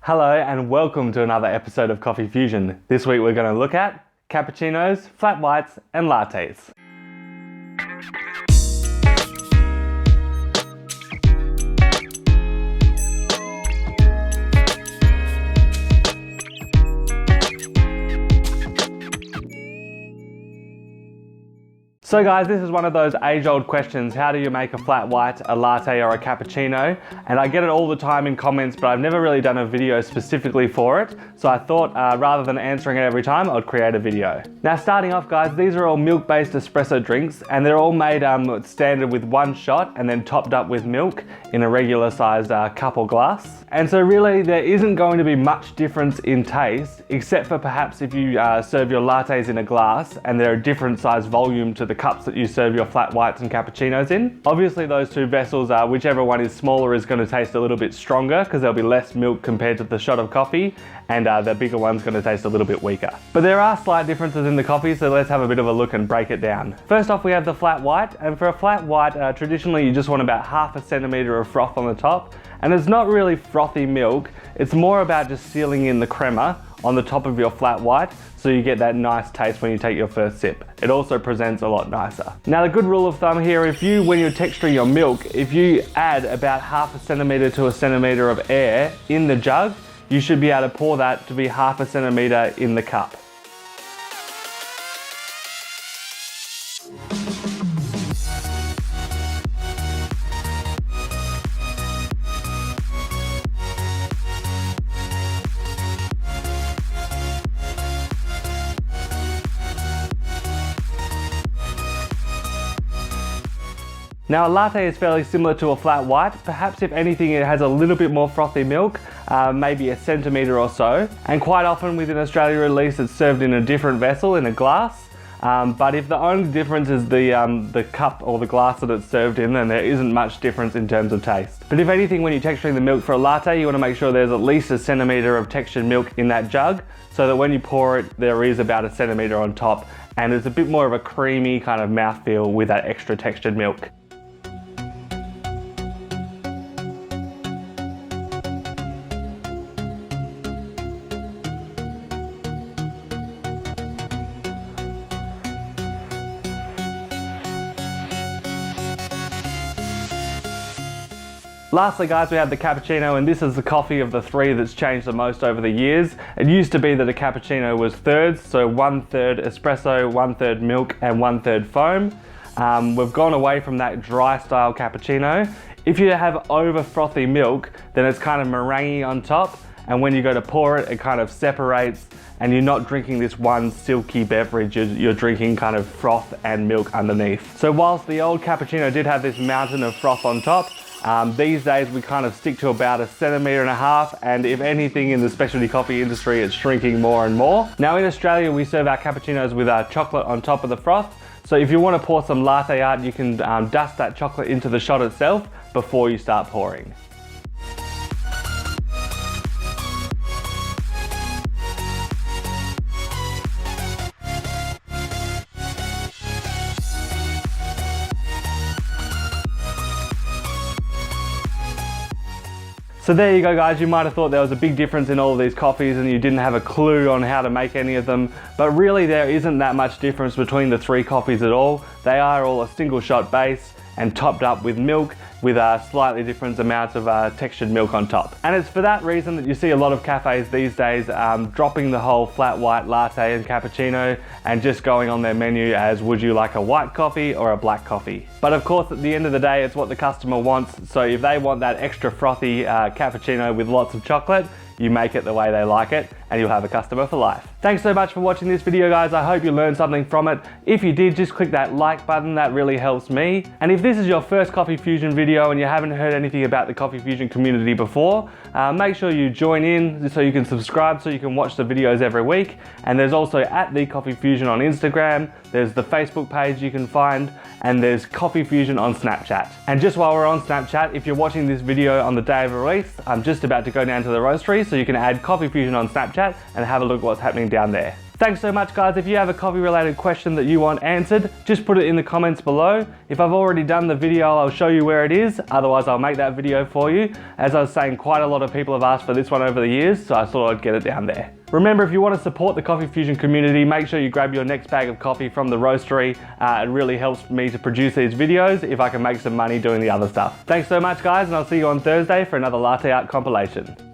Hello and welcome to another episode of Coffeefusion. This week we're going to look at cappuccinos, flat whites and lattes. So guys, this is one of those age-old questions. How do you make a flat white, a latte or a cappuccino? And I get it all the time in comments, but I've never really done a video specifically for it. So I thought rather than answering it every time, I'd create a video. Now starting off guys, these are all milk-based espresso drinks and they're all made standard with one shot and then topped up with milk in a regular sized cup or glass. And so really there isn't going to be much difference in taste, except for perhaps if you serve your lattes in a glass and they're a different size volume to the cups that you serve your flat whites and cappuccinos in. Obviously those two vessels, whichever one is smaller is going to taste a little bit stronger because there'll be less milk compared to the shot of coffee, and the bigger one's going to taste a little bit weaker. But there are slight differences in the coffee, so let's have a bit of a look and break it down. First off we have the flat white, and for a flat white traditionally you just want about 1/2 centimetre of froth on the top, and it's not really frothy milk, it's more about just sealing in the crema on the top of your flat white so you get that nice taste when you take your first sip. It also presents a lot nicer. Now the good rule of thumb here, when you're texturing your milk, if you add about 1/2 centimetre to 1 centimetre of air in the jug, you should be able to pour that to be 1/2 centimetre in the cup. Now a latte is fairly similar to a flat white. Perhaps if anything it has a little bit more frothy milk, maybe 1 centimetre or so. And quite often within Australia at least it's served in a different vessel, in a glass. But if the only difference is the cup or the glass that it's served in, then there isn't much difference in terms of taste. But if anything, when you're texturing the milk for a latte, you want to make sure there's at least 1 centimetre of textured milk in that jug, so that when you pour it, there is about 1 centimetre on top, and it's a bit more of a creamy kind of mouthfeel with that extra textured milk. Lastly guys, we have the cappuccino, and this is the coffee of the three that's changed the most over the years. It used to be that a cappuccino was thirds, so 1/3 espresso, 1/3 milk and 1/3 foam. We've gone away from that dry style cappuccino. If you have over frothy milk, then it's kind of meringue on top, and when you go to pour it, it kind of separates and you're not drinking this one silky beverage, you're drinking kind of froth and milk underneath. So whilst the old cappuccino did have this mountain of froth on top, these days we kind of stick to about 1.5 centimetres, and if anything in the specialty coffee industry it's shrinking more and more. Now in Australia we serve our cappuccinos with chocolate on top of the froth, so if you want to pour some latte art you can dust that chocolate into the shot itself before you start pouring. So there you go guys, you might have thought there was a big difference in all of these coffees and you didn't have a clue on how to make any of them, but really there isn't that much difference between the three coffees at all. They are all a single shot base and topped up with milk with slightly different amounts of textured milk on top. And it's for that reason that you see a lot of cafes these days dropping the whole flat white latte and cappuccino and just going on their menu as would you like a white coffee or a black coffee. But of course at the end of the day it's what the customer wants, so if they want that extra frothy cappuccino with lots of chocolate, you make it the way they like it and you'll have a customer for life. Thanks so much for watching this video guys, I hope you learned something from it. If you did, just click that like button, that really helps me. And if this is your first Coffeefusion video and you haven't heard anything about the Coffeefusion community before, make sure you join in so you can subscribe so you can watch the videos every week. And there's also @thecoffeefusion on Instagram, there's the Facebook page you can find, and there's Coffeefusion on Snapchat. And just while we're on Snapchat, if you're watching this video on the day of release, I'm just about to go down to the roastery so you can add Coffeefusion on Snapchat and have a look at what's happening down there. Thanks so much, guys. If you have a coffee related question that you want answered, just put it in the comments below. If I've already done the video, I'll show you where it is. Otherwise, I'll make that video for you. As I was saying, quite a lot of people have asked for this one over the years, so I thought I'd get it down there. Remember, if you want to support the Coffeefusion community, make sure you grab your next bag of coffee from the roastery. It really helps me to produce these videos if I can make some money doing the other stuff. Thanks so much, guys, and I'll see you on Thursday for another latte art compilation.